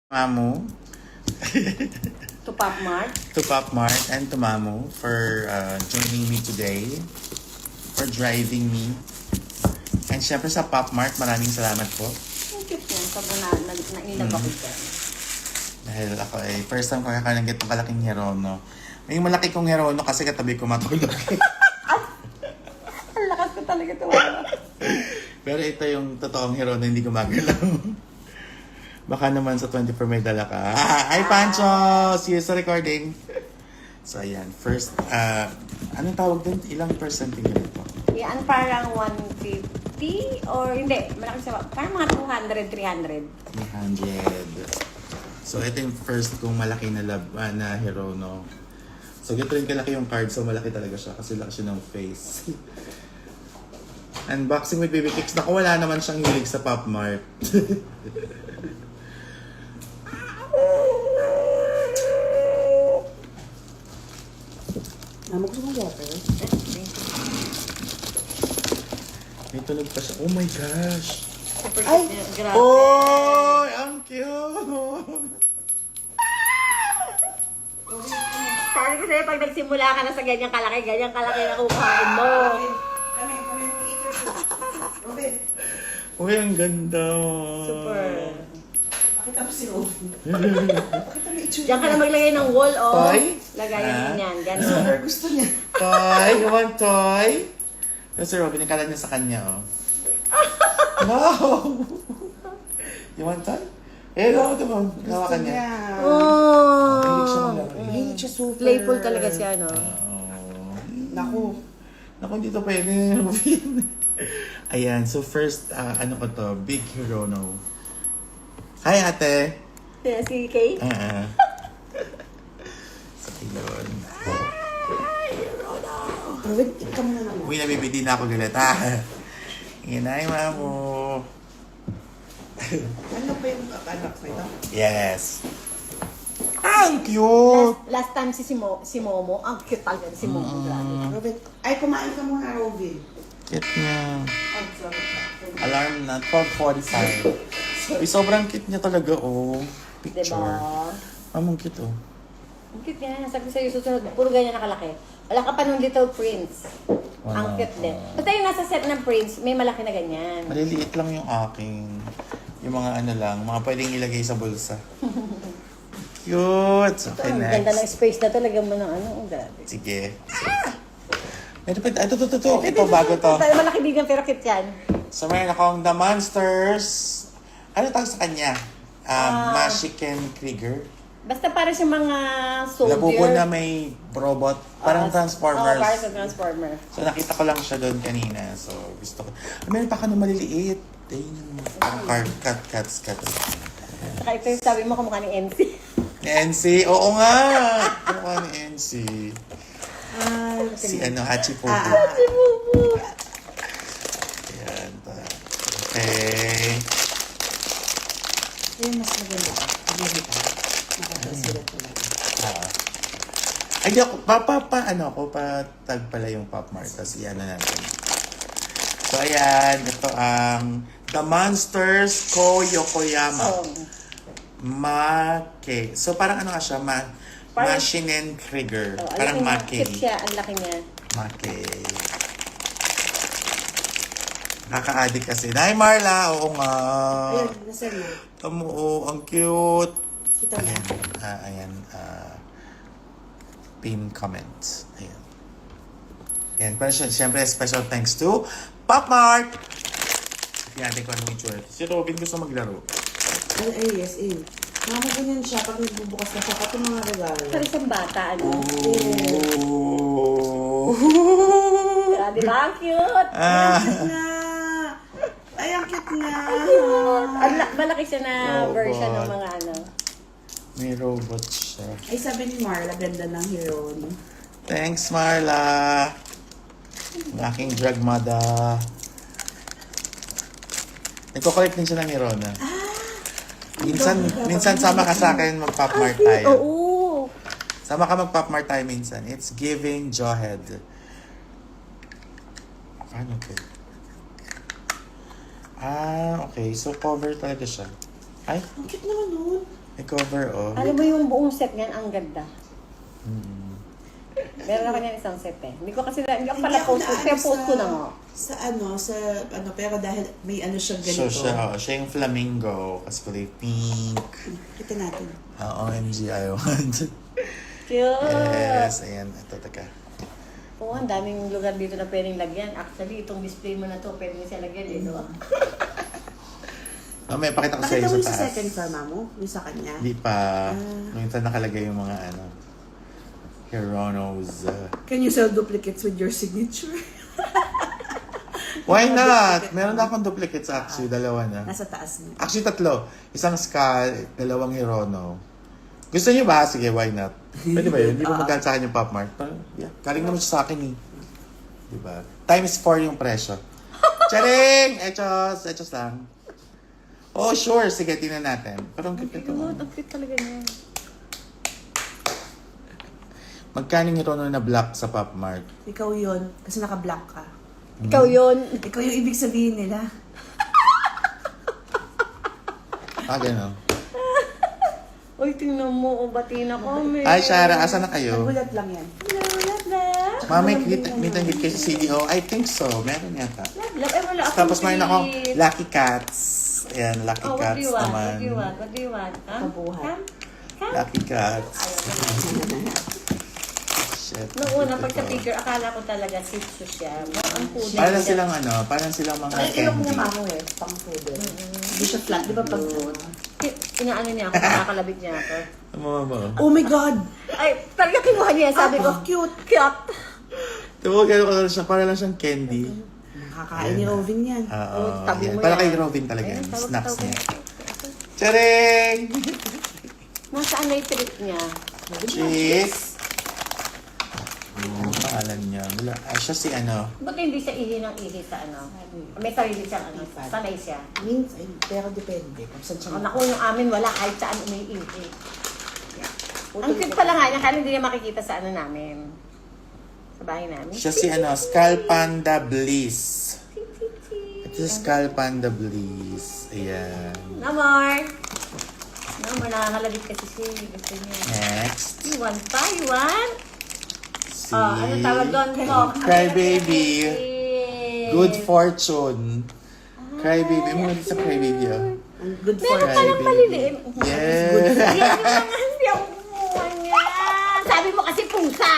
Mamu, To Pop Mart. to Pop Mart, and to Mamu for joining me today, for driving me. And syempre sa Pop Mart, maraming salamat po. Ang cute yan. Sobrang na-inlove ako dyan. Dahil ako first time ko kakalanggit ng kalaking Herono. May malaki kong Herono kasi katabi ko matulog. Ang lakas ko talaga ito. Pero ito yung totoong Herono, hindi gumagalaw. Baka naman sa 24 may dala ka. Hi, Pancho! See you sa recording. So, ayan. First, anong tawag din? Ilang percent yung ito? Yan parang 150 or hindi. Malaki siya. Parang mga 200, 300. 300. So, ito yung first kong malaki na na Herono. So, ganito rin kalaki yung card. So, malaki talaga siya kasi laki siya ng face. Unboxing with Baby Kicks. Naku, wala naman siyang hilig sa Pop Mart. Gusto mo water? May tunog pa siya. Oh my gosh! Ay! Grabe. Oh! Ang cute! Sabi ko sa'yo, pag nagsimula ka na sa ganyang kalaki na kukain mo. Uy, ang ganda! Super. Pakita mo si Robin. Pakita mo itsura. Diyan ka na maglagay ng wall, oh. Toy? Lagayan Ah. mo yan. Ganun. Super gusto niya. Toy! You want toy? Ito si Robin, nakala niya sa kanya, oh. Wow! You want toy? Eh, no, ito mo. Nawa ka niya. Oh. Mahilig siya maglaro. Mahilig siya super. Playful talaga siya, no? Oh. Naku. Naku, hindi to pwede, Robin. Ayan, so first, ano ko to? Big Herono. Hi, ate! Kaya si Kay? So, yun. Robin, ikaw muna naman. Uy, nabibidi na ako galit, ha? Inay, mamu. Ano pa yung anak sa ito? Yes. Ang cute! Last time si Momo, ang cute talaga si Momo. Grabe. Robin, ay kumain ka muna, Robin. Cute niya. Ay, sorry. Alarm na, 12:45. Uy, sobrang cute niya talaga, oh. Picture. Diba? Ang cute, oh. Ang cute niya. Sabi sa'yo, susunod, puro ganyan nakalaki. Wala ka pa nung Little Prince. Ang cute din. Basta yung nasa set ng Prince, may malaki na ganyan. Maliliit lang yung aking. Yung mga ano lang, mga pwedeng ilagay sa bulsa. Cute! So, okay, Ang ganda ng next. space na talaga mo ng ano. Ang grabe. Sige. Ito, ito, bago to. Malaki din yan, pero cute yan. So, mayroon akong The Monsters. Ano tawag sa kanya? Mashiken Krieger. Basta para sa mga soldier. Labubo na may robot. Parang Transformers. Oo, parang sa Transformer. So, nakita ko lang siya doon kanina. So, gusto ko. Meron pa ka na maliliit. Ayun. Parang cuts. Saka ito yung sabi mo kumukha ni MC. Ni NC? Oo nga! Ano ni NC? Si Hachi Popo. Si Bubu. Ayan. Okay. Ayun, mas maganda. Maganda ka. Nakakasulat talaga. Ay, di ako, patag pala yung Pop Mart. Tapos iyan na natin. So, ayan. Ito ang The Monsters Ko Yokoyama. Oh. Make. So, parang ano nga siya? Machinen Krieger. Oh, Parang Make. Cute siya, ang laki niya. Make. Nakaka-addict kasi. Hi, Marla! Oo nga. Ayun, nasa mo. Tamo, ang cute. Kita mo. Ayan. Pin comment. Ayan. Ayan. Pero syempre, special thanks to Pop Mart! Tingnan natin kung anong itsura. Si Robin gusto maglaro. Ay, yes, eh. Mama ganyan siya pag nagbubukas na siya. Pati mga regalo. Para isang bata, ano? Oh! Di ba? Ang cute! Ah. Na! Ay, ang cute na! Malaki siya na Robot. version ng mga ano. May robot siya. Ay, sabi ni Marla, ganda ng hero. No? Thanks, Marla! Ang aking drag mother. Nagko-collect din siya ng Mirona. Minsan sama ka sa akin mag-Pop Mart tayo. Oo! Sama ka mag-Pop Mart tayo minsan. It's giving Jawhead. Paano to? Okay. So, cover talaga siya. Ay, Ang cute naman nun. may cover, oh. Alam mo yung buong set niyan, ang ganda. Meron ako niyan isang set eh. Hindi ko kasi, hindi ako pala post ko, pero post ko na nga. Pero dahil may ano siya So, ganito. siya yung flamingo. Kasi kulay pink. Kita natin. OMG, I want. Cute! Yes, ayan. Ito, teka. Oo, ang daming lugar dito na pwedeng lagyan. Actually, itong display mo na to, pwede mo siya lagyan eh, no? Mamaya, pakita ko sa Nakita iyo mo sa yung sa taas. second floor, mamo? Yung sa kanya? Hindi pa. Minsan nakalagay yung mga ano. Hironos. Can you sell duplicates with your signature? Why not? Meron na akong duplicates actually. Dalawa na. Nasa taas niya. Actually, tatlo. Isang skull, dalawang Hirono. Gusto niyo ba? Sige, why not? Pwede ba yun? Hindi ba magkano sa akin yung Pop Mart? Parang, yeah. Galing naman siya sa akin eh. Diba? Times 4 yung presyo. Charing! Echos lang. Oh, sure. Sige, tingnan natin. Pero ang cute ito. Ang cute talaga niya. Magkano yung Hirono na black sa Pop Mart? Ikaw yun, kasi naka-black ka. Ikaw yun. Ikaw yung ibig sabihin nila. Gano'n. Uy, tingnan mo, bati na kami. Ay, Shara, asan na kayo? Nagulat lang yan. Love, love. Mami, meet and greet kayo sa CDO? I think so. Meron yata. Love, eh, wala akong Tapos mayroon akong treat. Lucky Cats. Ayan, Lucky Oh, what Cats do you want? naman. What do you want? What do you want? Huh? Mabuhay. Come? Lucky Cats. Shit. Nung una, pag sa picture, akala ko talaga Shih Tzu siya. Ang puno. Parang silang ano, parang silang mga Ay, ilok niya candy. mamo eh, pang food eh. Hindi siya flat, di ba pang food? Inaano niya ako, nakakalabit niya ako. Mama. Oh my God! Ay, talaga kinuha niya. Sabi ko, Cute! cute. Diba, gano'n ko lang siya, parang lang siyang candy. Nakakain ni Rovin yan. Oo. tabi yan. mo Para yan. kay Robin talaga yan. Ayun, tawag- Snacks tawag- niya. Charing! Nasaan na yung trip niya? Cheese! Ang pangalan niya. Wala. Siya si ano. Ba't hindi siya ihi ng ihi sa ano? May sarili siyang ano. Sanay siya. Minsan, pero depende kung saan siya Ang naku, yung amin wala kahit saan umiihi. Ang cute pala nga niya, kaya hindi niya makikita sa ano namin. Sa bahay namin. Siya si ano, Skull Panda Bliss. Ito si Skull Panda Bliss. Ayan. No more. No more, nakakalabit kasi siya. Gusto niya. Next. You want pa? You want? Si Ano tawag doon? Crybaby. Good Fortune. Crybaby. Ano sa Crybaby ah? Ang good for Meron palang maliliit. Yeah. Yan yung mga hindi ako kumuha niya. Sabi mo kasi pusa.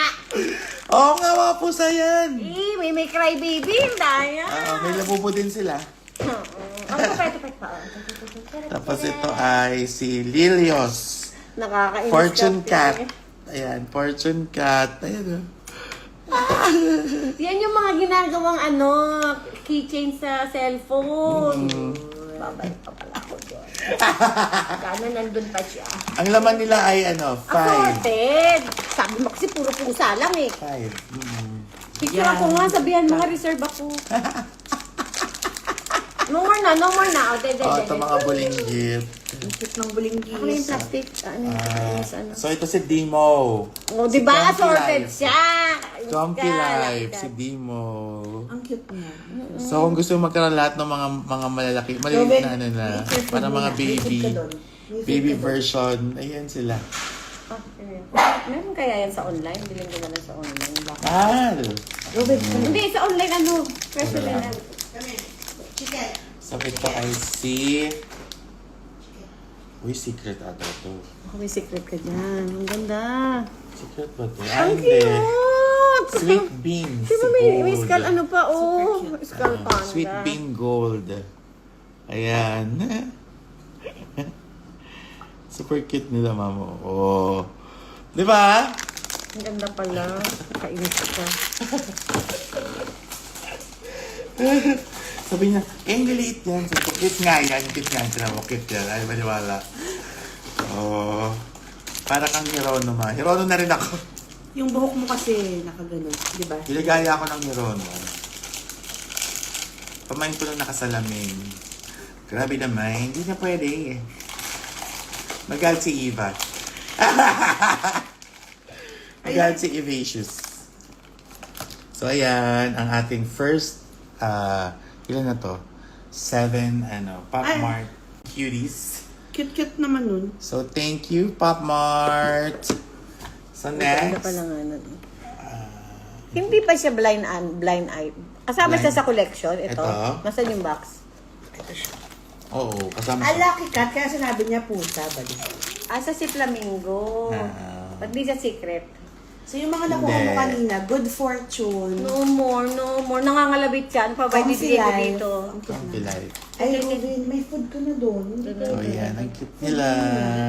Oo nga, mga pusa yan. May crybaby. Yung daya. May labubo din sila. Ang papayat pa. Tapos ito ay si Lilios. Nakakainis Fortune ka, Cat. Ayan, Fortune Cat. Ayan. Yan yung mga ginagawang keychain sa cellphone. Babalik pa pala ako doon. Sana nandun pa siya. Ang laman nila ay ano, 5. Assorted. Sabi mo kasi puro pusa lang eh. 5. Picture ako nga, sabihan mo nga, reserve ako. No more na. O, Ito mga bulinggit. Ang cute ng bulinggis. Ako na yung plastic. Ano? So ito si Dimo. O, di ba? Comfy Assorted Life. siya. Comfy Life, si Like Dimo. Ang cute niya. So kung gusto mo magkaroon lahat ng mga malalaki, maliit na ano na, para mga baby. Baby version. Ayan sila. Okay. Meron kaya yan sa online? Bilhin ko na lang sa online. Baka. Mahal. Hindi, sa online Personal na. So ito ay si... Uy, secret ata to. Ako may secret ka dyan. Ang ganda. Secret ba to? Ang hindi. cute! Sweet beans. Di ba may gold. skull pa? Skull panda. Sweet bean gold. Ayan. Super cute nila, mamo. Oh. Di ba? Ang ganda pala. Kainis ka. Sabi niya, ang liliit yan. Sabi ko, cute nga yan. Cute nga. Sinabi mo, cute yan. Ay, maniwala. Oh. Para kang Hirono ma. Hirono na rin ako. Yung buhok mo kasi nakaganon, di ba? Giligaya ako ng Hirono. Pamain ko lang nakasalamin. Grabe naman. Hindi na pwede. Magalit si Eva. Magalit si Evacious. So, ayan. Ang ating first, ilan na to? 7, Pop Mart cuties. Cute-cute naman nun. So, thank you, Pop Mart. So, Maganda next. pa lang ano. Hindi pa siya blind eye. Kasama Blind- siya sa collection. Ito. Ito? Nasaan yung box? Ito siya. Oo, kasama Ah, siya. Lucky Cat, kaya sinabi niya pusa, balik. Asa si Flamingo. Ba't di siya secret? So yung mga nakuha mo Hindi. kanina, good fortune. No more, no more. Nangangalabit siya. Ano pa ba Ang ibibigay ko silay. dito? Ang cute Ang na. pilay. Ay, Robin, may food ka na doon. Hindi ka- So, yan. Ang cute nila.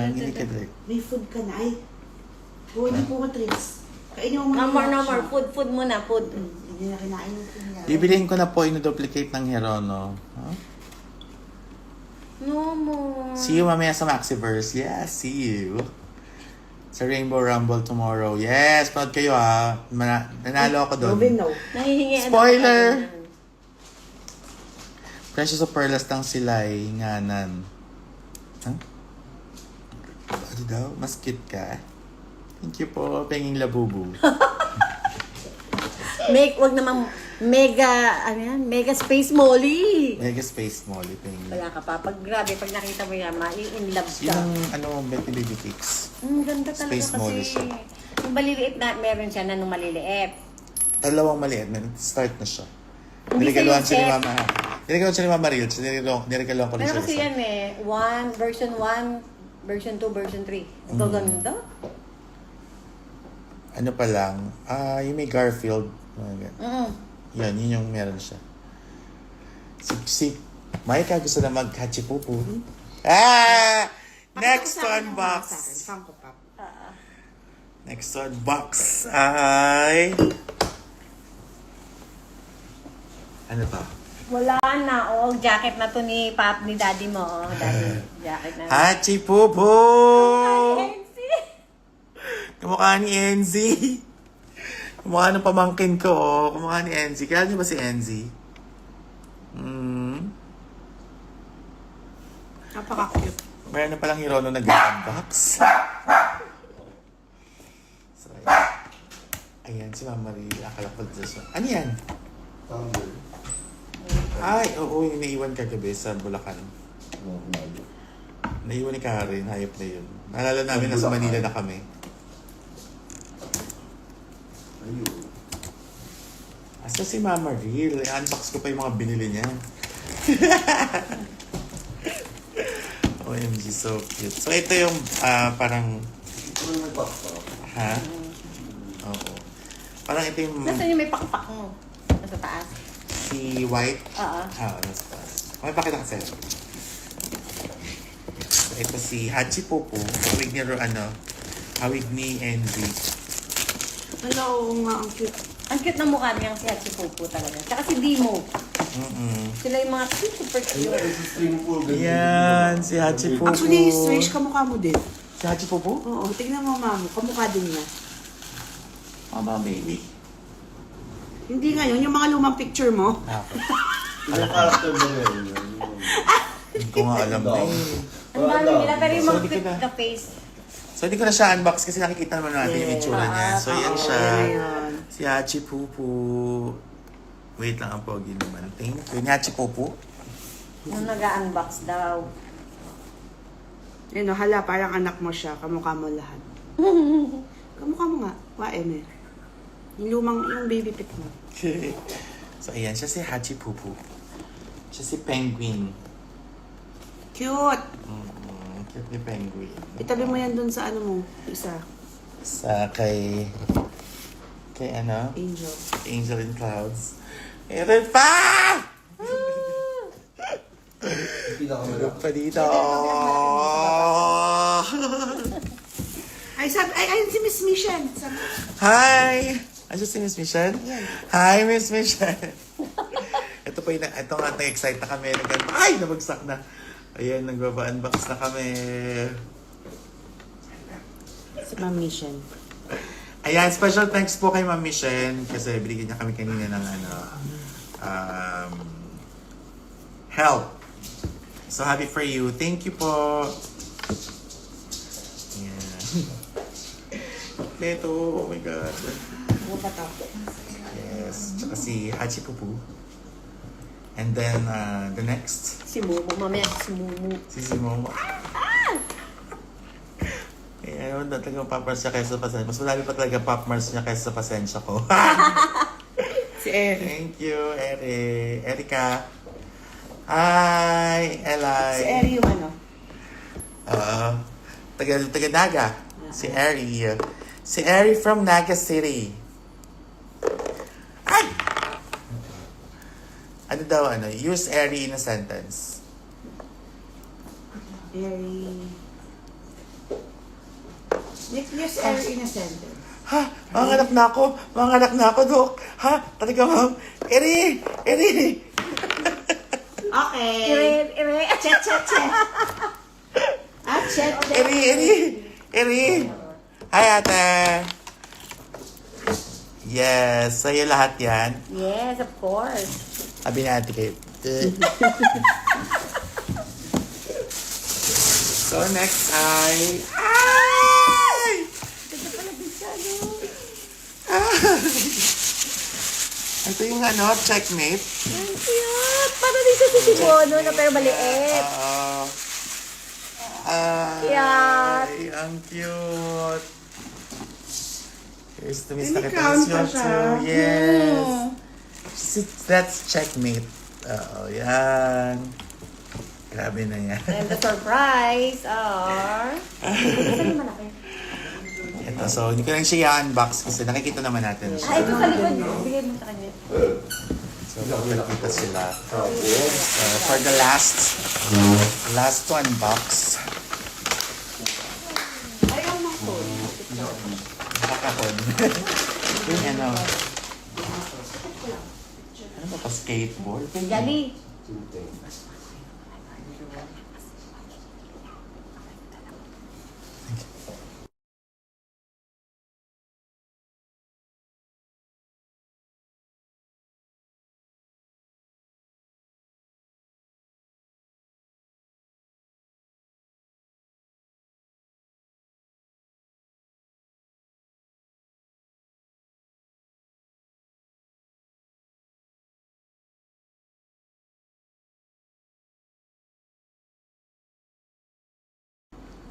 Hindi ka direct. May food ka na. Ay, gawin niyo po ko treats. Kainin mo No muna. more, no siya. more. Food muna, food. Hindi na kinain yung food niya. Bibiliin ko na po yung duplicate ng Herono. Huh? No more. See you mamaya sa Maxiverse. Yes, see you. Sa Rainbow Rumble tomorrow. Yes, panood kayo ha. Nanalo ako doon. Robin, no. Nahihingi. Spoiler! Precious of Perlas lang sila eh. Nganan. Huh? Ano daw? Mas cute ka? Thank you po, Penging Labubu. Wag naman, mega space molly. Mega Space Molly, Penging. Wala ka pa. Grabe, pag nakita mo yan, in love Yun ka. ang Betty Baby Cakes. Ganda talaga Space molly kasi. siya. Yung maliliit na, meron siya na nung maliliit. Dalawang maliit na. Start na siya. Hindi Niregaluhan sa'yo, siya ni Chef. Mama. Niregaluhan siya ni Mama Real. Niregaluhan ko rin Meron siya. kasi yan version 1, version 2, version 3. Ang ganda. Ano pa lang, yung may Garfield. Mga ganun. Yan, yun yung meron siya. Si Maika gusto na mag-hachipupu. Next unbox. Funko Pop. Next unbox ay... Ano to? Wala na, jacket na to ni Pap, ni Daddy mo. Daddy, jacket na. Hachipupu! Fancy! Kamukha ni Enzy. Kamukha ng pamangkin ko, Kamukha ni Enzy. Kaya niyo ba si Enzy? Napaka-cute. Meron na palang Hirono nag-unbox. So, ayan, si Mama Marie. Akala ko dito siya. Ano yan? Ay, oo, yung naiwan kagabi sa Bulacan. Naiwan ni Karen, hayop na yun. Naalala namin nasa Manila na kami. Asa si Mama Real? I-unbox ko pa yung mga binili niya. OMG, so cute. So ito yung parang... Ha? Oo. Parang ito yung Nasaan yung may pakpak mo? Nasa taas? si White. Oo. Nasa taas. May pakita kasi. So ito si Hachipupu. Hawig ni hawig ni Envy. Hello, nga, ang cute. Ang cute na mukha niyang si Hachipupu talaga. Tsaka si Dimo. Sila yung mga super cute. Yan, si Hachipupu. Actually, Trish, kamukha mo din. Si Hachipupu? Oo, tignan mo, mamo. Kamukha din niya. Mama, baby. Hindi ngayon, yung mga lumang picture mo. Hindi ko nga alam na eh. Ang dami nila, pero yung So, mga di ko cute na- na face. So, hindi ko na siya unbox kasi nakikita naman natin yung itsura niya. So, yan siya. Ayan. Si Hachipupu. Wait lang, ang pogi naman. Thank you. Ni Hachipupu. Nung nag-unbox daw. Yun, no, hala, parang anak mo siya. Kamukha mo lahat. Kamukha mo nga. Waem eh. Yung lumang, yung baby pic mo. So, ayan. Siya si Hachipupu. Siya si Penguin. Cute! Cute ni Penguin. Itabi mo yan dun sa ano mo. Isa. Sa kay Angel. Angel in Clouds. Meron pa! Meron pa dito. Ay, si Miss Mission. Hi! Ano si Miss Michelle? Hi, Miss Michelle! Ito nga, nag-excite na kami. Ay, nabagsak na. Ayan, nagbaba-unbox na kami. Si Ma'am Mission. Ayan, special thanks po kay Ma'am Michelle kasi binigyan niya kami kanina ng help. So happy for you. Thank you po. Ayan. Ito, oh my God. Ano ba to? Yes, tsaka si Hachipupu. And then, the next, Si Mumu, mamaya si Mumu. si Momo. Meron na talagang Pop Mars niya kaysa sa pasensya. Mas marami pa talaga Pop Mars niya kaysa sa pasensya ko. Si Eri. Thank you, Erika. Hi, Eli. Si Eri yung ano? Taga Naga. Si Eri. Si Eri from Naga City. Ay! Ano daw, use Eri in a sentence. Eri. Use Eri in a sentence. Ha? Manganak na ako. Manganak na ako, Dok. Ha? Talaga, ma'am. Eri! Eri! Okay. Ire. Chet. Chet. Eri! Hi, ate! Yes, sa'yo lahat yan. Yes, of course. Sabi ni ate Kate. So, next ay... Ay! Ganda pala bisyado. Ito yung checkmate. Ang cute. Parang din siya si Sibono na pero maliit. Ay, Cute. ang cute. Here's the Miss Ini-count pa Nakatalis siya. too. Yes. That's checkmate. Oo, yan. Grabe na yan. And the surprise are... Saan yung malaki? Ito, so hindi ko lang siya i-unbox kasi nakikita naman natin siya. Ito sa likod. Bigay mo sa kanya. So, nakikita sila. So, for the last to unbox, Ayaw ng phone. nakakapon. Yung ano ba pa skateboard? Gali.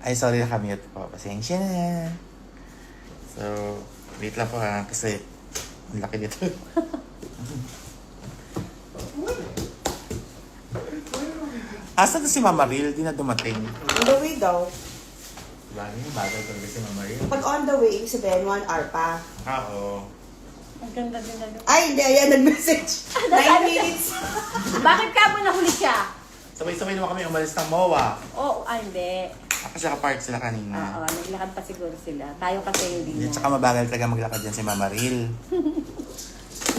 Ay, sorry, nakamute po. Pasensya na. So, wait lang po kasi ang laki nito. Asan na si Mama Ril? Di na dumating. On the way daw. Bagal talaga si Mama Ril. Pag on the way, ibig sabihin 1 hour pa. Oo. Ang ganda din na doon. Ay, hindi. Ayan, nag-message. 9 minutes. Bakit ka mo nahuli siya? Sabay-sabay naman kami umalis ng MOA. Oo, hindi. Kasi naka-park sila kanina. Oo, naglakad pa siguro sila. Tayo kasi hindi At na. saka mabagal talaga maglakad yan si Mama Ril.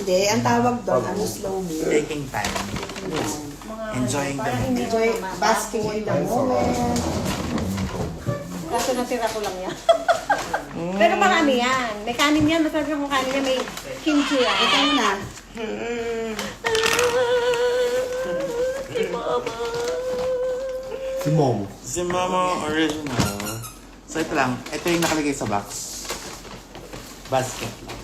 Hindi, ang tawag doon, slow mo. Taking time. Mga, Enjoying the parang moment. hindi Enjoy mo basking in the moment. Kaso natira ko lang yan. Pero marami yan. May kanin yan. Masarap yung kanin niya. May kimchi yan. Ito mo na. Si Mama. Si Mom. Si Mama Original. So ito lang. Ito yung nakalagay sa box. Basket lang.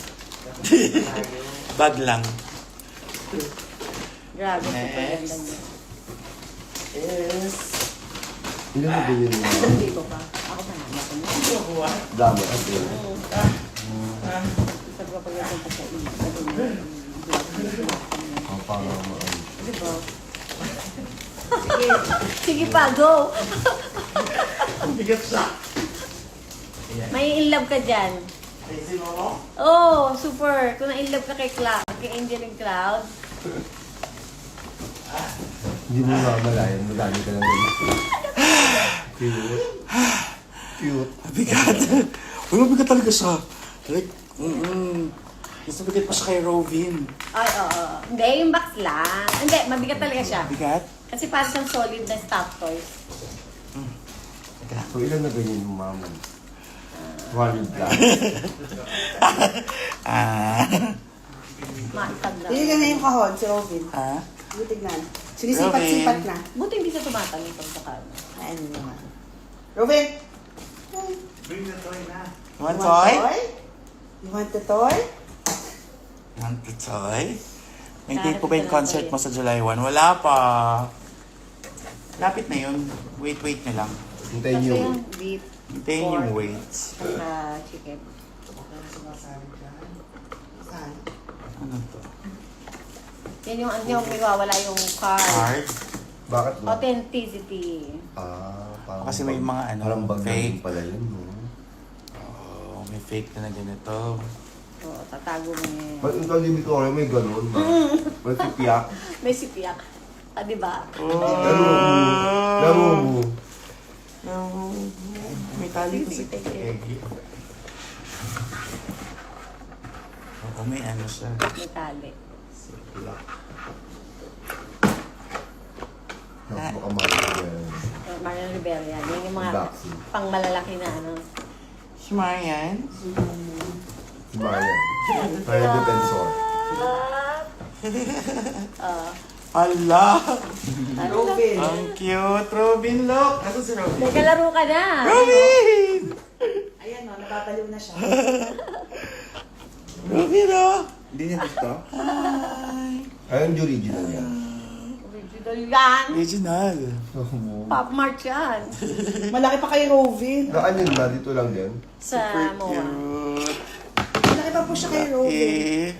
Bag lang. Grabe, super Next. ganda niya. Is... Hindi mo bilhin mo. Hindi ko pa. Ako manama ko niya. Dami kasi. Sabi ko pag yung pa sa iyo. Ang pangalan mo. Diba? Sige. Sige pa, go! Ang bigat siya. May in love ka dyan. Ay, si Mama? Oh, super. Kung na-in love ka kay kay Angel and Cloud. Hindi mo mamalayan. Madami ka lang ganyan. Cute. Cute. Ang bigat. Uy, mabigat talaga siya. Like, mas mabigat pa siya kay Rovin. Ay, oo. Hindi, yung box lang. Hindi, mabigat talaga siya. Bigat? Kasi parang siyang solid na stuffed toys. Teka lang. So, ilan na ganyan yung mama? 1 plus. Maitag na. Tignan na yung kahon, si Robin. Tignan. Sinisipat-sipat na. Buti hindi siya tumatangi pag sa kanya. Ano naman. Robin! Bring the toy na. You Want want toy? You want the toy? Want the toy? May Sarap date po ba yung ito ng concert toy. mo sa July 1? Wala pa. Lapit na yun. Wait nyo lang. Hintayin Kasi niyo. yung beef. Hintayin yung weights. Saka chicken. Saan? Ano to? Yan yung iwawala yung card. Card? Bakit ba? Authenticity. Parang Kasi may mga ano, parang bag na fake. din pala yun, no? Oh, may fake na ganito. So, tatago mo niya. Ba't yung Victoria may ganun, ba? May sipiyak. May sipiyak. Ah, di ba? Laro mo. May tali ko sa Sige, sige. egg. Oo, may ano siya. May tali. Sipiyak. Baka yan. Marian Rivera yan. Yan yung mga Boxing. pang malalaki na ano. Si Marian? Si Marian. Marian Defensor. Hala! Robin. Ang cute! Robin, look! Asa si Robin? Nagkalaro ka na. Robin! Ayan o, nababaliw na siya. Robin, oh! Hindi niya gusto? Ayun yung original yan. Original yan. Original. Pop Mart yan. Malaki pa kay Robin. Saan yun ba? Dito lang din? Sa MOA. Cute. Malaki pa po siya kay Robin. Eh,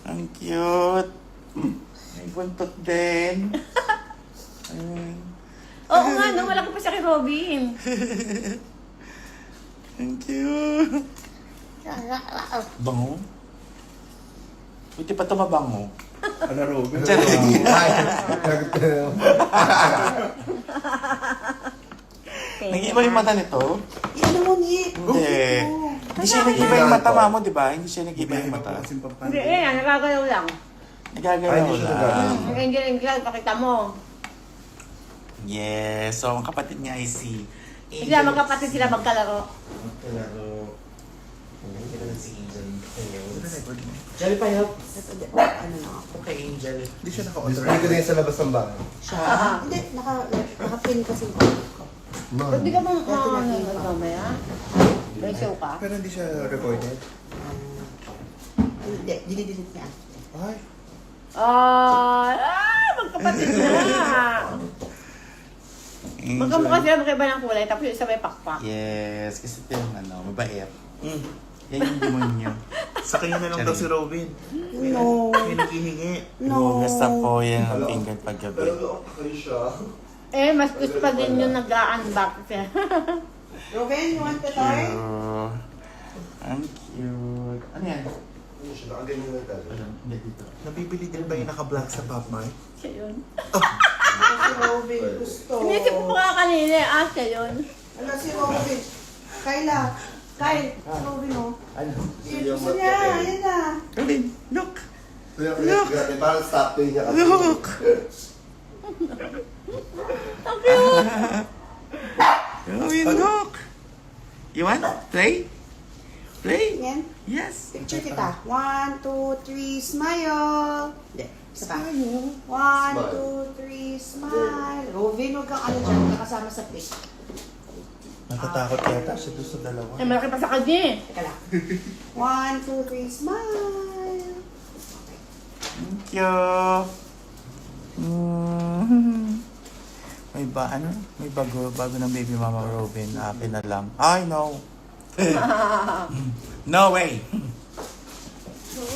ang cute. May buntot din. Ayun. Oo nga, no, malaki pa siya kay Robin. Ang cute. Bango? Buti pa ito mabango. Ano, Robin? Ay! Nag-iba yung mata nito? Ano mo, Nick? Hindi. Hindi siya nag-iba yung mata, mamo, di ba? Hindi siya nag-iba yung mata. Hindi, yan, nagagalaw lang. Ay, Nagagalaw hindi siya nagagalaw. lang. Ang angel, pakita mo. Yes. So, ang kapatid niya ay si Sila magkapatid sila magkalaro. Kalaro. Kita na si Angel. Jelly pa help. Ano na ako? Okay, Angel. Hindi siya Display naka-order. ko din sa labas ng bahay. Siya? Hindi, naka-pin kasi ko. Ba't di ka Man. mong mamaya? May show ka? Pero hindi siya recorded. Hindi, dinidelete niya. Ay. Magkapatid na. Magkamukha sila magkaiba ng kulay, tapos yung isa may pakpak. Yes, kasi ito yung ano, mabait. Mm. Yan yung demonyo. Sa kanya na lang daw si Robin. No. May naghihingi. No. Basta po yan ang pinggan paggabi. Pero kayo siya. Eh, mas gusto pa din yung nag-unbox siya. Robin, you want to try? Cute. Ang cute. Ano yan? Ano siya? Nakaganyan na tayo. Ano? Hindi dito. Nabibili din ba yung naka-black sa Pop Mart? Siya yun. Si Robin, gusto. Inisip ko pa nga kanina, siya yun. Ano si Robin? Kyle, si Robin o. Ano? Gusto niya, ayan na. Robin, look! Look! Parang stop to niya kasi. Look! Ang cute! Robin, look! You want? Play? Play? Yan. Yes. Picture kita. 1, 2, 3, smile. Hindi, isa pa. 1, 2, 3, smile. Robin, huwag kang ano dyan, nakasama sa pic. Natatakot yata siya doon sa dalawa. Eh, malaki pa sa kanya eh. Teka lang. 1, 2, 3, smile. Thank you. May ano? May bago ng baby mama Robin. Happy na lang. Ay, no. No way.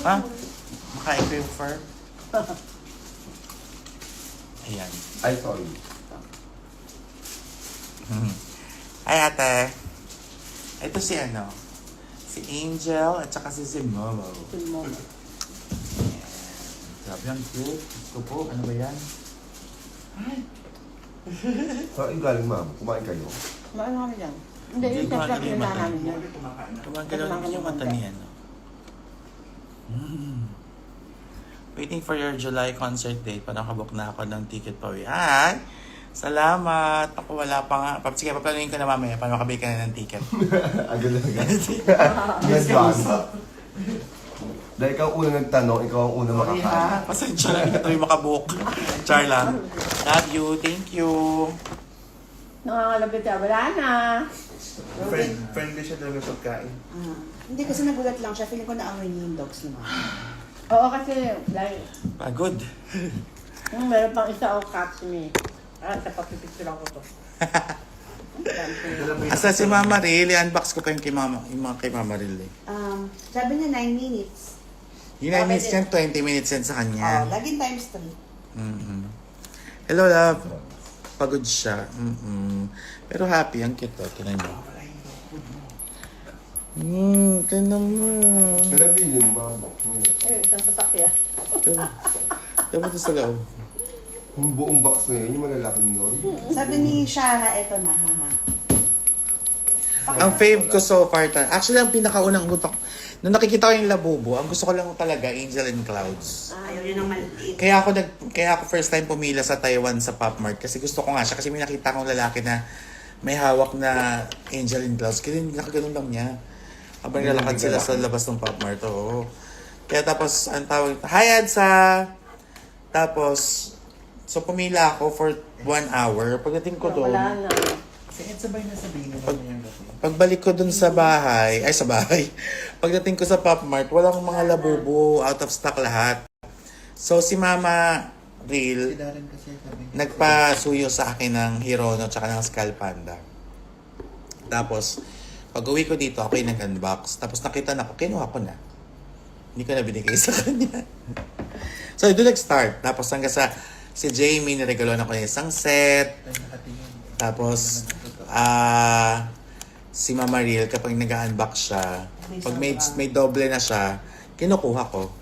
Ha? Makain ko yung fur. Ayan. Ay, sorry. Ay, ate. Ito si ano? Si Angel at saka si Momo. Grabe, ang cute. Gusto po. Ano ba yan? Saan yung galing, ma'am? Kumain kayo? Maano kami dyan? Hindi, yung gumagalaw snapchat yung yung mata. namin yan. Gumagalaw naman yung mata niya, no? Waiting for your July concert date. Panakabook na ako ng ticket pa. Ay! Salamat! Ako wala pa nga. Sige, paplanuhin ko na mamaya. Paano makabay ka na ng ticket? Agad na agad. Yes, ma'am. Dahil ikaw ang unang nagtanong, ikaw ang unang makakain. Pasensya lang. Ito yung makabook. Char lang. Love you. Thank you. Nangangalabit siya, wala na. Friendly siya talaga pagkain. Hindi kasi nagulat lang siya. Feeling ko na-amoy niya yung dogs ni Mama. Oo, kasi, like, Pagod. meron pang isa o catch me. Sa papipicture ako to. Asa si Mama Ril, i-unbox ko pa yung mga kay Mama Ril eh. Sabi niya 9 minutes. Yung 9 minutes yan, 20 minutes yan sa kanya. Laging times 3. Hello, love. Pagod siya. Pero happy, ang cute to. Tinan niyo. Tinan mo. Sabi yung mama. Isang sasakyan. Diba ito sa loob? Yung buong box na yun, yung malalaking nun. Sabi ni Shara, eto na, haha. Ang fave ko so far, actually ang pinakaunang gusto ko, nung nakikita ko yung Labubo, ang gusto ko lang talaga, Angel and Clouds. Ayaw yun ang maliit. Kaya ako first time pumila sa Taiwan sa Pop Mart kasi gusto ko nga siya kasi may nakita akong lalaki na may hawak na Angel and Clouds. Kasi nakaganon lang niya. Habang nalakad sila sa labas ng Pop Mart. Oo. Kaya tapos, ang tawag, hi Adsa! Tapos, so pumila ako for 1 hour. Pagdating ko doon, Wala na. Sige, sabay na sabihin mo yung gabi. pagbalik ko doon sa bahay, pagdating ko sa Pop Mart, walang mga Labubo, out of stock lahat. So si Mama Si Ril, Darren kasi sabi niya. nagpasuyo sa akin ng Hirono tsaka ng Skull Panda. Tapos, pag uwi ko dito, ako yung nag-unbox. Tapos nakita na ko, kinuha ko na. Hindi ko na binigay sa kanya. So, doon nag-start. Tapos hanggang sa si Jamie, niregalo na ko ng isang set. Tayo nakatingin. Tapos, si Mama Ril, kapag nag-unbox siya, pag may doble na siya, kinukuha ko.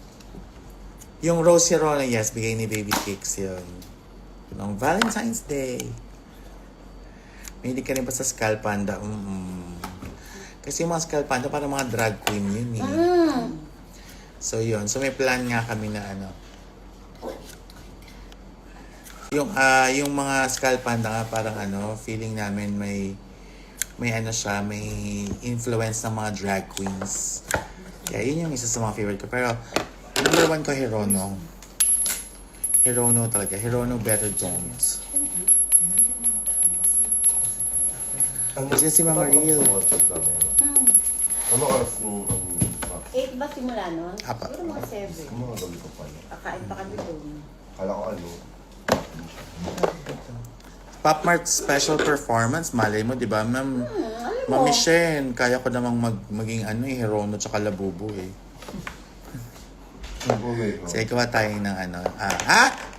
Yung Rose Hirona, yes, bigay ni Baby Kicks yun. Noong Valentine's Day. May hindi ka rin ba sa Skull Panda? Kasi yung mga Skull Panda, parang mga drag queen yun eh. So yun, so may plan nga kami na ano. Yung mga Skull Panda nga parang ano, feeling namin may ano siya, may influence ng mga drag queens. Kaya yun yung isa sa mga favorite ko. Pero number 1 ko Hirono. Hirono talaga. Hirono Better Don't. Kasi si Mama Ril. Ano oras nung 8 ba simula nun? Apa. Siguro mga 7. mga gabi ko pa? Kakain pa kami doon. Kala ko ano. Pop Mart special performance, malay mo, di ba? Ma'am Shen, kaya ko namang maging ano eh, Hirono tsaka Labubo eh. Sige, gawa tayo ng ano.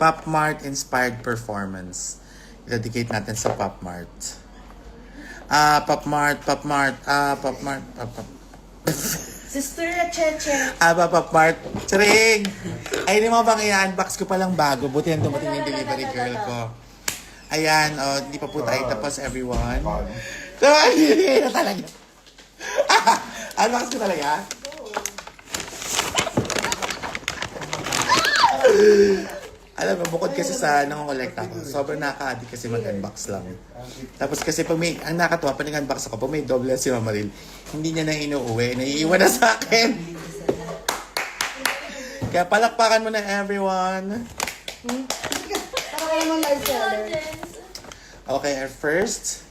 Pop Mart inspired performance. I-dedicate natin sa Pop Mart. Pop Mart. Sister Cheche. Pop Mart. Charing! Ay, hindi mo bang i-unbox ko palang bago. Buti yan dumating yung delivery girl ko. Ayan, hindi pa po tayo tapos, everyone. Hindi na talaga. Unbox ko talaga? Alam mo, bukod kasi sa nangongollect ako, sobrang nakaka-addict kasi mag-unbox lang. Tapos kasi pag may, ang nakatuwa, pag nag-unbox ako, pag may double si Mama Ril, hindi niya na inuuwi, naiiwan na sa akin. Kaya palakpakan mo na everyone. Okay, our first,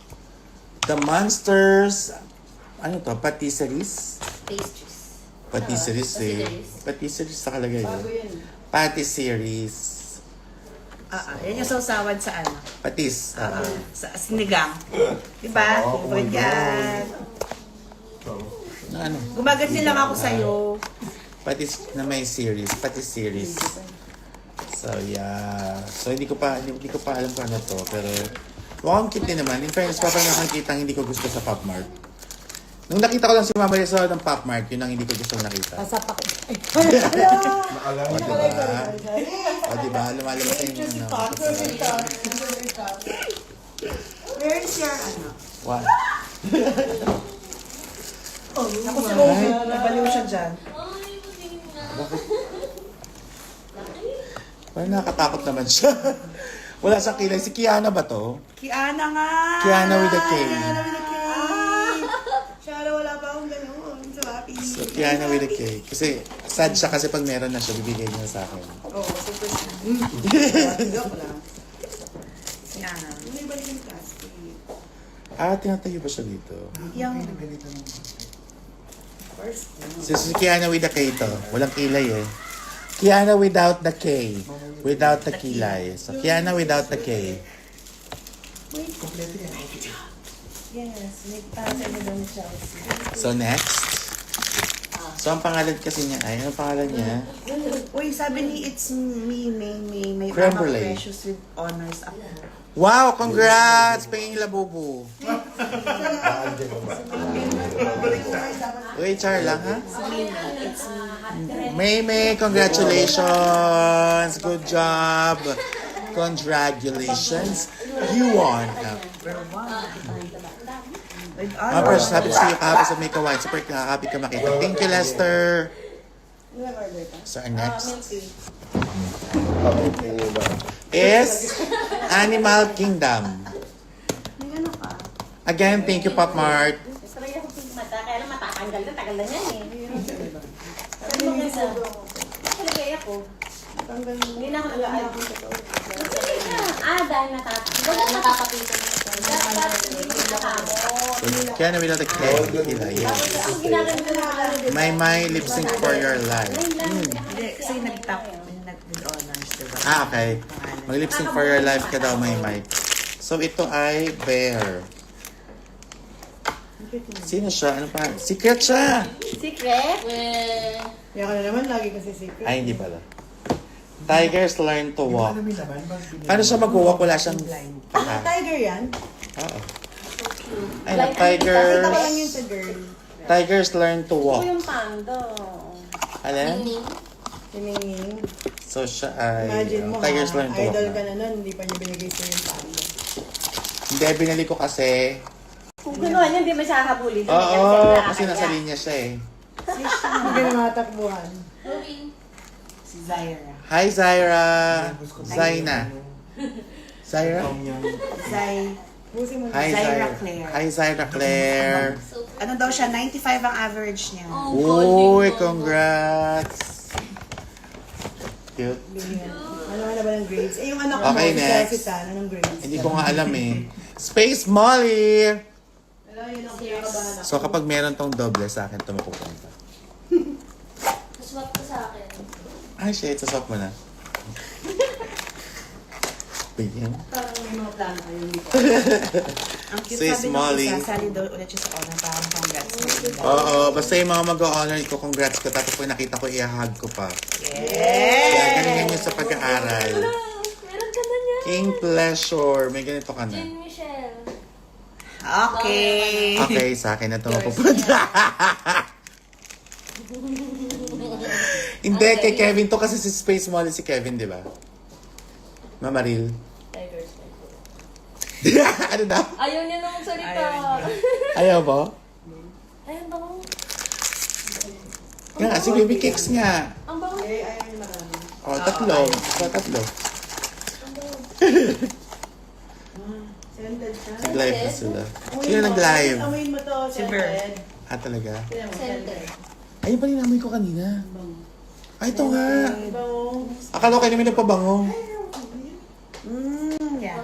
the Monsters, ano to, patisseries? Pastries. Patisseries eh. Patisseries sa kalagay eh. Patisseries. Yan yung sausawan sa ano? Patis. Sa sinigang. Diba? Good yan. Na ano? Gumaganti lang ako sa'yo. Patis na may series. Patis series. So, yeah. So, hindi ko pa alam kung ano to. Pero, mukhang cute din naman. In fairness, pa nakakita hindi ko gusto sa Pop Mart. Nung nakita ko lang si Mama Ril sa ng Pop Mart, yun ang hindi ko gusto nakita. Pasapak. Nakalaman Diba? Diba? Lumalabas yung ano. Where is your ano? What? Ako sa nabaliw siya dyan. Parang nakakatakot naman siya. Wala sa kilay. Si Kiana ba to? Kiana nga! Kiana with a K. Kiana with a K! Shara, wala pa akong gano'n. Sa Wapi. So, Kiana with a K. Kasi, sad siya kasi pag meron na siya, bibigay niya sa akin. Oo, super sad. Joke lang. Kiana. May balik yung plastic. Tinatayo ba siya dito? Yung Si Kiana with a K to. Walang kilay eh. Kiana without the K. Without the kilay. So, Kiana without the K. Yes, may para sa inyo daw ni Chelsea. So next. So ang pangalan kasi niya ay, ano pangalan niya? Uy, sabi ni It's Me, may Creme Mama brulee. Precious with honors ako. Wow, congrats! Pingin labubu. Uy, char lang ha? May, congratulations! Good job! Congratulations! You won! With Mga pers, happy to see you kahapon sa Make a Wine. Super happy ka makita. Thank you, Lester! So, our next is Animal Kingdom. May ano ka? Again, thank you, Pop Mart. Gusto rin ako pink mata, kaya lang matatanggal na, tagal na yan eh. Sabi mo kasi, nakalagay ako. Hindi na ako nag-aaral. Dahil natatapitan mo ito. Dapat hindi mo nakamot. Kaya na wala the cake. Yes. Ang ginagawa ko na My lip sync for your life. Hindi, kasi nag-tap with honors, diba? Okay. Mag lip sync for your life ka daw, my. So, ito ay Bear. Sino siya? Ano pa? Secret siya! secret. Kaya ka na naman, lagi kasi secret. Ay, hindi pala. Tigers learn to walk. Paano siya mag-walk? Wala siyang paa. Tiger yan? Oo. Ay, na, tigers. Kita ko lang yun sa girl. Tigers learn to Ito walk. yung pando. Alin? Tiningin. So, siya ay... Imagine mo Tigers learn to walk idol ka na. na nun, hindi pa niya binigay sa'yo yung pando. Hindi, binali ko kasi. Kung gano'n yan, hindi mo siya habulin. Oo, kasi nasa linya siya eh. Hindi na matakbuhan. Si Zaira. Hi, Zaira. Zaina. Zaira? Zay. Busin mo. Hi, Zaira Zaira. Claire. Hi, Zaira Claire. Ano daw siya? 95 ang average niya. Uy, congrats. Cute. Ano na ba ng grades? Eh, yung anak ko Okay, mo, si next. Chelsea Tan, anong grades? Hindi ko nga alam eh. Space Molly! Hello, yun ang kinakabahan ako. So kapag meron tong doble sa akin, ito mapupunta. Swap ko sa akin. Ay, shit. Sasok mo na. Bigyan. Parang may mga plano kayo, hindi ko. Ang cute Sis sabi nung Molly. isa, sali daw ulit siya sa honor, parang congrats. Oo, basta yung mga mag-honor ko, congrats ko. Tapos pag nakita ko, i-hug ko pa. Yeah! Kaya galingan nyo sa pag-aaral. Meron ka na niya. King Pleasure. May ganito ka na. Jean Michelle. Okay. Okay, sa akin na ito mapupunta. Hindi, kay Kevin to kasi si Space Molly si Kevin, di ba? Mama Ril. Tigers. Ano daw? Ayaw niya nung salita. Ayaw ba? Ayun ba? Nga, si Baby Cakes nga. Ang bango. Eh, ayaw niya marami. O, tatlo. Tatlo. Scented siya. Nag-live na sila. Sino nag-live? Amoyin mo to, Si Ber. scented. Ah, talaga? Center. Ayun pa rin namin ko kanina. Ay, ito nga. Bango. Akala ko kayo namin nagpabango. Yeah.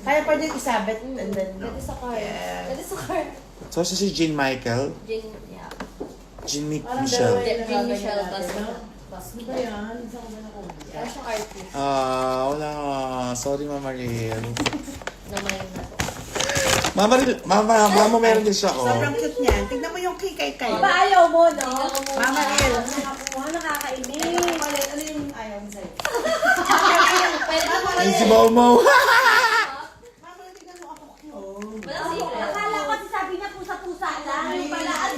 Kaya pa din isabit and then... Pwede sa car. Yeah. Pwede sa car. So, siya si Jean Michael. Jean, yeah. Jean Parang Michelle. dalawa Jean Michelle natin, Basma. no? Ano ba yan? Saan ko ba nakuha? Kaya siyang artist. Wala. Sorry, Mama Ril. Naman na to. Mama, meron din siya, oh. Sobrang cute niyan. Tignan mo yung kay. Ba, ayaw mo, no? Mama El. Nakakuha, nakakainis. Ano yung ayaw mo sa'yo? Pwede mo Ay, si Momo. Mama, tignan mo ako cute. Walang secret. Akala ko kasi sabi niya pusa-pusa lang. Yung pala, ano?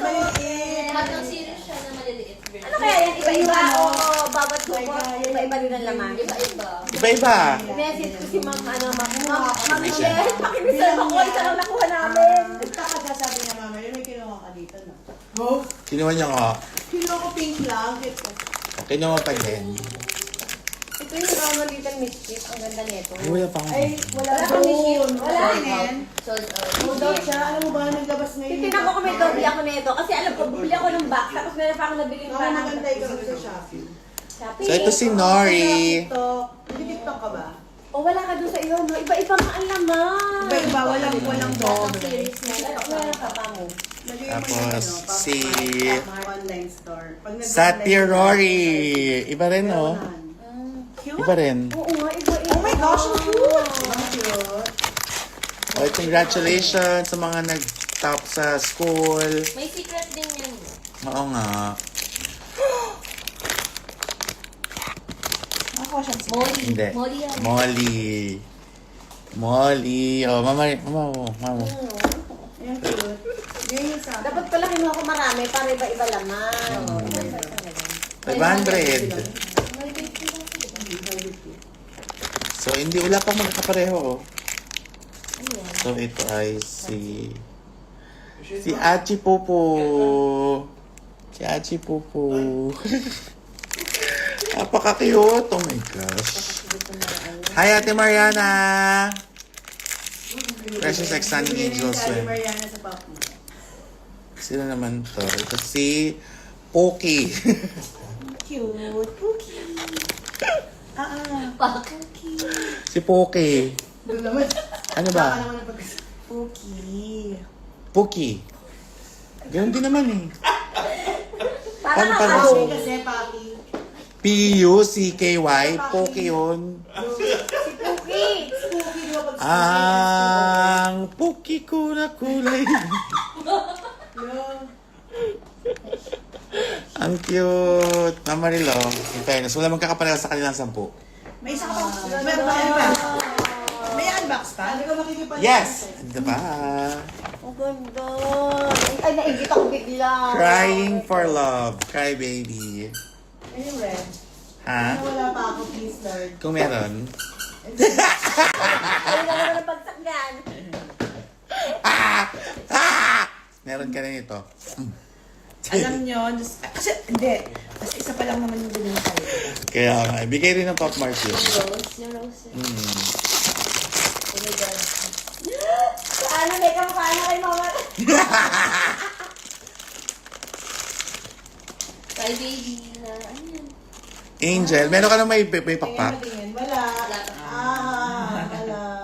Lahat ng series siya na maliliit. Ano kaya yan? Iba-iba o bawat suko? Iba-iba din ang laman. Iba-iba. Iba-iba. Message ko si Ma'am Michelle. Pakimisal ako, isa lang nakuha namin. Nagkakasabi niya, Mama, yun may kinuha ka dito, no? Kinuha niya nga. Kinuha ko pink lang. Cute ko. Kinuha pa din. Ito yung Ronald Little Mischief. Ang ganda nito. Ay, wala pa akong. Wala kang mischief. Wala. Sold out. Sold out siya. Alam mo ba, naglabas ngayon. Titignan ko kung may doble ako nito. Kasi alam ko, bumili ako ng box. Tapos meron pa ako nabili Baka maganda ikaw sa Shopee. Shopee. So, ito si Nori. TikTok. Nag-TikTok ka ba? O wala ka doon sa iyo, no? Iba-iba nga ang laman. Iba-iba, walang doble. Series na. Meron ka pa mo. Lagay mo Tapos, yung ano, si online store. Pag Satir Rory. Iba rin, oh. Cute. Iba rin. Oo nga, iba-iba. Oh my gosh, ang cute! Ang cute. O, Well, congratulations sa mga nag-top sa school. May secret din yan. Oo nga. Ako siya. Molly. Hindi. Molly yan. Molly. Oh, mama. Mama. Yan cute. Yan yung sa... Dapat pala kinuha ko marami para iba-iba laman. 500. So, hindi, wala pang magkakapareho. Oh. So, ito ay si Achi Pupu. Si Achi Pupu. Napaka-cute. Oh my gosh. Hi, Ate Mariana. Precious X Sunny Angels. Mariana sa pop mo. Sino naman to? Ito si Poki. Cute. Cookie. Pak. Si Poki. Doon naman. Ano ba? Cookie. Poki. Ganun din naman eh. Parang Paano pala ako. Kasi, Papi. P-U-C-K-Y. Poki yun. Si Pookie. Cookie, di ba pag... Ang Poki ko na kulay. Ang cute. Mama Rilo. In fairness, wala magkakapareho sa kanilang 10. May isa ka pa. Meron ba? Ano ba? May unbox pa? Hindi ko makikipag... Yes! Diba? Ang ganda. Ay, naigit ako bigla. Crying for love. Cry baby. Ano yung red? Ha? Wala pa ako, please, Lord. Kung meron. Ay, naman na pagsakyan. Meron ka na nito. Alam nyo, kasi, hindi. Kasi isa pa lang naman yung binigay sa'yo. Kaya nga, bigay rin ng Pop Mart yun. Rose. Yung rose. Oh my God. Paano, may kamukha na kay mama? Kay baby na, ano yan? Angel, meron ka na may pakpak? Tingin, wala. Wala.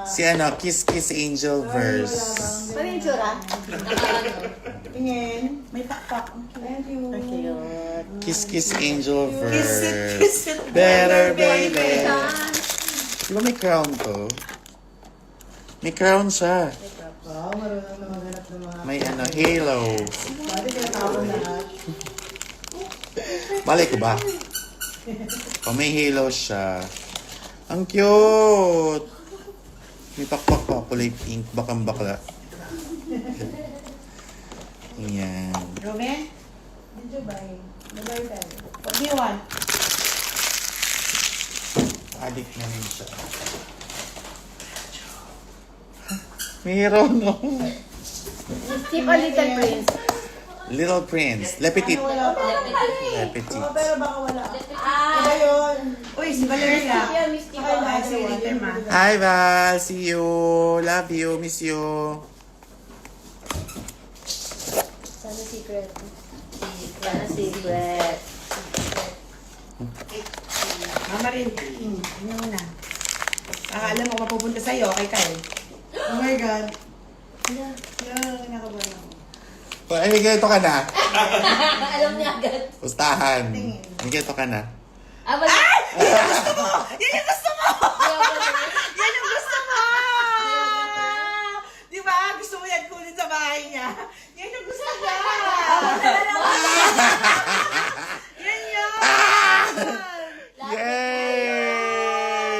Si ano, Kiss Kiss Angel verse. Ano yung tsura? Naka-ano. Tingin. May pakpak. Thank you. Cute. Kiss Kiss Angel Kiss it, verse. kiss it. Better baby. Saan? Di ba may crown to? May crown siya. Wow, marunong na maghanap ng mga... May ano, halo. Dati tinatawag lahat. Balay ko ba? O may halo siya. Ang cute! May pakpak pa, kulay pink, bakang bakla. Ayan. Rome? Did you buy? Nag-buy tayo. What do you want? Addict na rin siya. Meron, no? Keep a little prince. Little Prince. Le Petit. Wala pa. Le Petit. Oo, pero baka wala. Ah, Iba yun. Uy, si Valeria. yan, Misty Ay, ko. si Rita, ma. Hi, Val. See you. Love you. Miss you. Sana secret. Sana secret. Mama rin. Ano muna? Alam mo, mapupunta sa'yo, kay Kyle. Oh my God. Yeah, nakabahan ako. Ay, ganito ka na. Alam niya agad. Pustahan. Ganito ka na. Ah, wala. Yan yung gusto mo! Yan yung gusto mo! Di ba? Gusto mo yan kunin sa bahay niya. Yan yung gusto niya! Yan yun! Yay!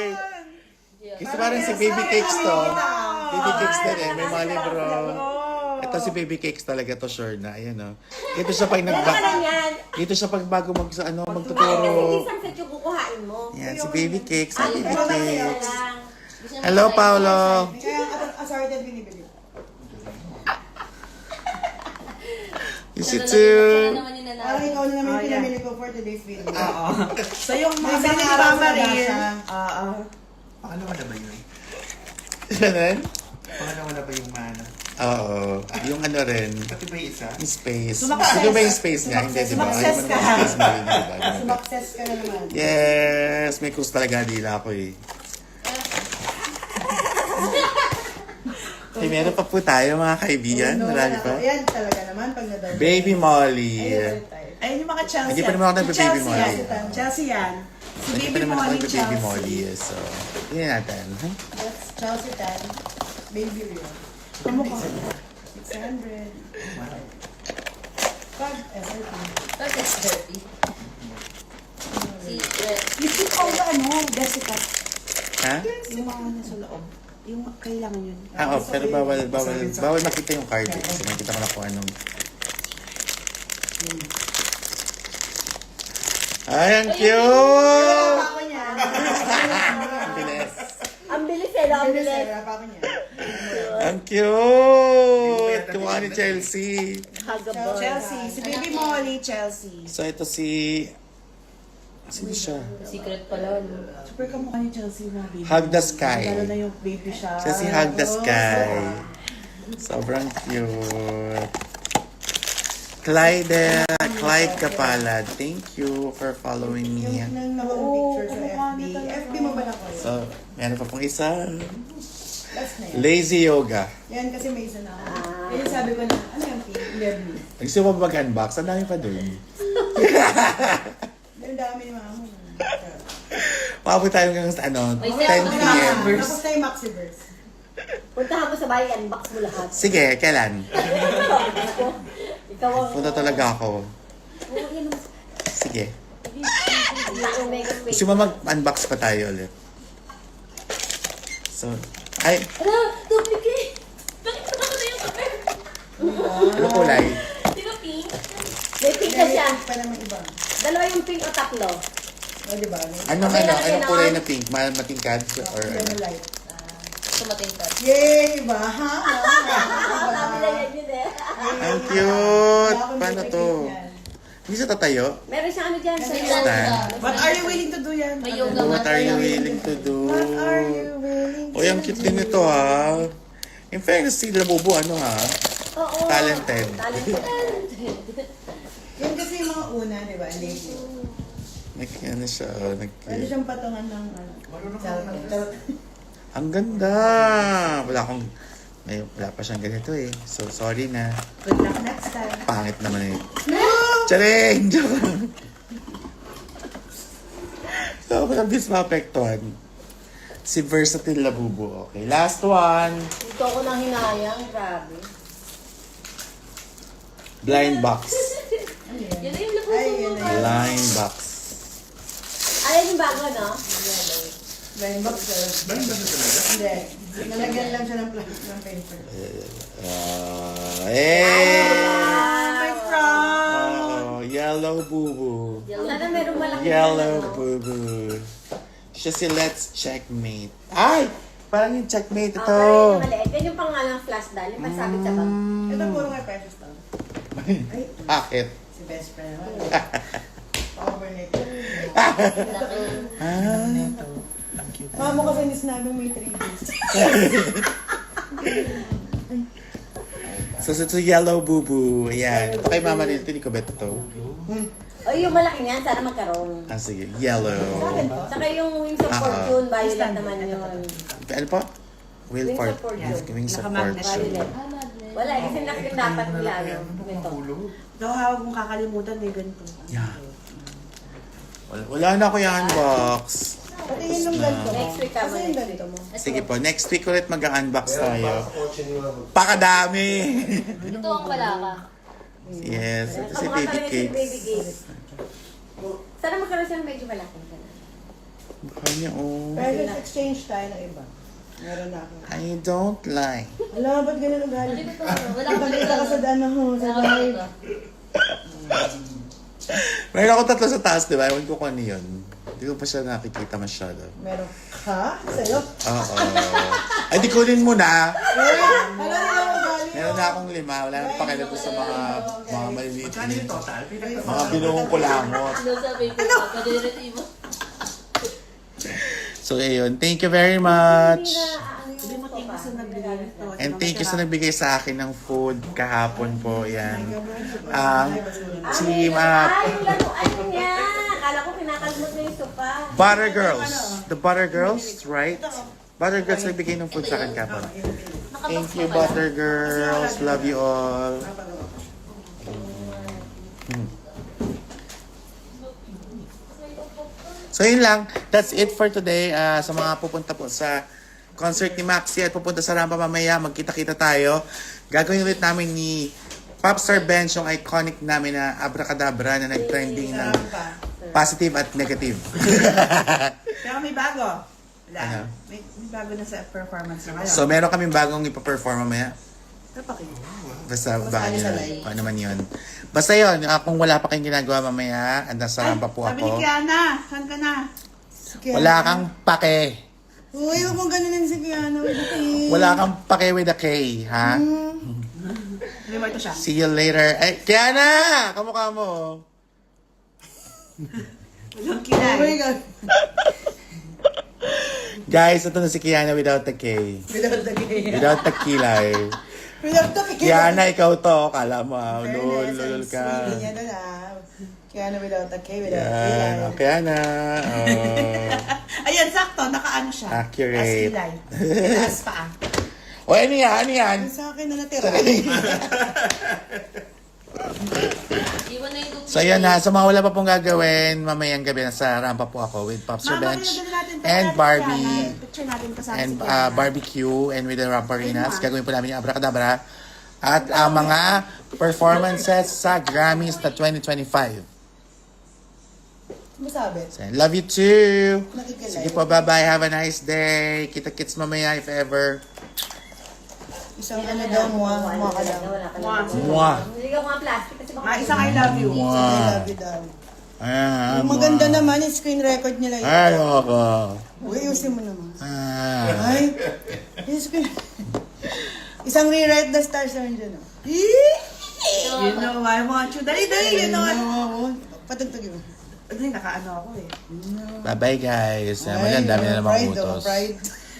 Kasi parang si Baby Cakes to. Baby Cakes din eh. May mga libro. Ito si Baby Cakes talaga to, sure na. Ayan o. Dito siya pag Meron ka lang yan. Dito siya pag bago Ay, magtuturo. kasi isang set yung kukuhain mo. Yan, si Baby Cakes. Ay, Baby ito Cakes. lang. Gusto niya Hello, mag-try. Paolo. Kaya assorted binibili. You Siya see na too. naman yung nanalo. Parang ikaw na naman yung Oh, yeah. pinamili ko for today's video. Oo. So yung mga binili ni Mama rin. Oo. Pangalawa na ba yun? Ganun? Pangalawa na ba yung mana? Oo. Yung ano rin. Pati ba yung isa? Yung space. Sumakses. Sino ba yung space niya? Hindi, di ba? Sumakses Ayaw mo ka. naman space mo rin, di ba? Sumakses ka na naman. Yes! May cruise talaga dila ako eh. Hey, meron pa po tayo mga kaibigan. Marami pa. Ayan talaga naman pag nadal. Baby Molly. Ayun yung mga Chelsea. Hindi pa naman ako nagbe-Baby Chelsea Molly. yan. Chelsea yan. Si Hindi pa Baby naman ako Molly, nagbe-Baby Chelsea. Molly. So, yun natin. Huh? That's Chelsea tan. Baby real. Kamukha. 600. Pag, everything. That's 30. Secret. You keep all the Jessica. Ha? Yung mga nasa loob. Yung kailangan yun. Pero bawal makita yung card eh. Kasi makita ko na kung anong... Ay, ang cute! Ako niya. Ang bilis. Ang bilis eh, no? Ang bilis. Ako niya. Ang cute! Kumukha ni Chelsea. Hagabon. Chelsea. Si Baby Molly, Chelsea. So, ito si... Sino siya? Secret pala. No? Super kamukha ni Chelsea na baby. Hug the Sky. Lalo na yung baby siya. Siya si Hug the Sky. Sobrang cute. Clyde Kapalad, thank you for following me. Nang picture sa FB. FB mo ba na ko? So, meron pa pong isa. Last na yan. Lazy Yoga. Yan kasi may isa na ako. Kaya sabi ko na, ano yung pink? Levy. Gusto mo ba mag-unbox? Ang dami pa dun. Ang dami ni mama. Paabot tayo hanggang sa 10 May p.m. Tapos na yung Maxiverse. Puntahan mo sa bahay, unbox mo lahat. Sige, kailan? Ikaw ang... Punta talaga ako. Oo, yan ang... Sige. Yung mega space. Gusto mo mag-unbox pa tayo ulit? So, ay, Ala, tubig eh. Bakit ko na yung kape? ano kulay? Di ba pink? May pink na siya. Pa naman iba. Dalawa yung pink o tatlo. O, diba? Anong kulay na pink? Matingkad? Or ano? Light. Tumating ka. Yay! Iba, ha? Sabi na yan yun eh. Ang cute! Paano to? Hindi sa tatayo? Meron siyang ano dyan sa Stand. What are you willing to do yan? May yoga What mat. are you willing to do? What are you willing to Uy, ang cute din ito ha. In fairness, si Labubu, ano ha? Oo. Talented. Talented. Yan kasi yung mga una, di ba? Late. Ano siya, Pwede siyang patungan ng cellphone. Ang ganda! Wala pa siyang ganito eh. So, sorry na. Good luck next time. Pangit naman eh. Charing! Joke lang. So, parang dismapektuhan. Si Versatile Labubu. Okay, last one. Dito ako nang hinayang. Grabe. Blind box. Yan na yung labubo Ay, mo. yun na. Blind box. Ayan yung bago, no? Blind box. Hindi. Nalagyan lang siya ng paper. Hey! My friend! Oh, yellow bubu. Sana meron malaki. Yellow bubu. Siya si Let's Checkmate. Ay! Parang yung checkmate ito. Oh, yung maliit. Yan yung pangalang flash doll. Yung pasabit sa bag. Ito puro kay Precious to. Bakit? Si best friend. Overnight. Mama kasi hindi sinabing may 3 days. So, ito yellow bubu. Ayan. Ito kay Mama dito. Hindi ko bet ito. O yung malaki niyan, sana magkaroon. Ah, sige. Yellow. Saka yung Wings of Fortune, violet naman yun. Ano po? Wheel Wings for of Fortune. Wings of Nakamagnet Fortune. Violet. Wala, kasi nakita dapat nila, ano, ito. Daw hawag mong kakalimutan, may ganito. Yeah. Wala na ako yung unbox. Pati yun yung ganito mo. Next week ka mo, Kasi yung next ganito mo. Sige po, next week ulit mag-unbox Meron tayo. pa sa kotse niyo. Pakadami! Ito ang malaka. Yes, ito si Kamukha Baby talaga si Baby Cakes. Cakes. Sana magkaroon siya ng medyo malaki. Mukha niya, oh. Pero exchange tayo ng iba. Meron na ako. I don't like. Alam, ba't ganun ugali? Hindi ko to. Wala ka Balita ka sa daan ho. Sa Wala ka live. balita. Meron ako tatlo sa taas, di ba? Ewan ko kung ano yun. Hindi ko pa siya nakikita masyado. Meron ka? Sa'yo? Oo. Ay, di kunin mo na. Alam mo lang ugali. Meron na akong 5. Wala nang pakialam ko sa mga maliliit. Mga binuong kulangot. Ano sabi ko? Kadiriti mo. So, ayun. Thank you very much. Hindi mo tingin sa nagbigay nito. And thank you sa nagbigay sa akin ng food kahapon po. Yan. Team Ay, yung laro, ano niya? Akala ko kinakalimot na yung sopa. Butter Girls. The Butter Girls, right? Butter Girls nagbigay ng food sa akin kahapon. Thank you, Butter Girls. Love you all. So yun lang. That's it for today. Sa mga pupunta po sa concert ni Maxi at pupunta sa Rampa mamaya. Magkita-kita tayo. Gagawin ulit namin ni Popstar Bench yung iconic namin na abracadabra na nag-trending ng positive at negative. Pero may bago. Wala. Ano? May bago na sa performance na ngayon. So, meron kaming bagong ipaperform mamaya. Napakita. Basta Basta baka ano sa nyo, live. kung ano man yun. Basta yun, kung wala pa kayong ginagawa mamaya, at nasa rampa po Sabi ni ako. Kiana, saan ka na? Wala kang pake. Uy, huwag mong ganun si Kiana. Wala kang pake with a K, ha? Sabi mo ito siya. See you later. Ay, Kiana! Kamukha mo. Walang Oh my kilay. God. Guys, ito na si Kiana without the K. Without the gay. Without the kilay. Without the gay. Kiana, ikaw to. Kala mo, lol, Fairness, lol ang ka. sweetie niya doon Kiana without the K, without the Yan, K. o, Kiana. Oh. Ayan, sakto. Nakaano siya. Accurate. As kilay. Taas pa. O, ano yan? Ano yan? Sa akin na natira. Iwan na yung So, yan na. Sa mga wala pa pong gagawin, mamayang gabi nasa rampa po ako with Popstar Mama, Bench pinagano natin to and natin, Barbie. Kiana. Picture natin kasama And si Kiana. barbecue and with the Ramparinas. Gagawin po namin yung Abracadabra. At ang mga performances sa Grammys na 2025. Masabi. So, love you too. Nakikilig. Sige po, bye-bye. Have a nice day. Kita-kits mamaya if ever. Isang ano daw, muha ka lang. Wala ka Mwah. lang. Mwah. Hindi ka mga plastic kasi baka... Isang I love you. I Mwah. love you daw. Ayan, Yung maganda naman, yung screen record nila yun. Ayoko. Uy, ayusin mo naman. Ah. Ay, yung screen... Isang rewrite the stars naman dyan. You know I want you. Dali, dali. You know I... Patugtugin mo. Dali, nakaano ako eh. Bye-bye guys. Ang dami na namang pride, utos. pride.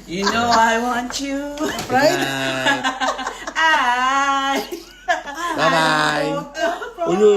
You know I want you. Pride? Good night. I... Bye-bye. I- Ulo.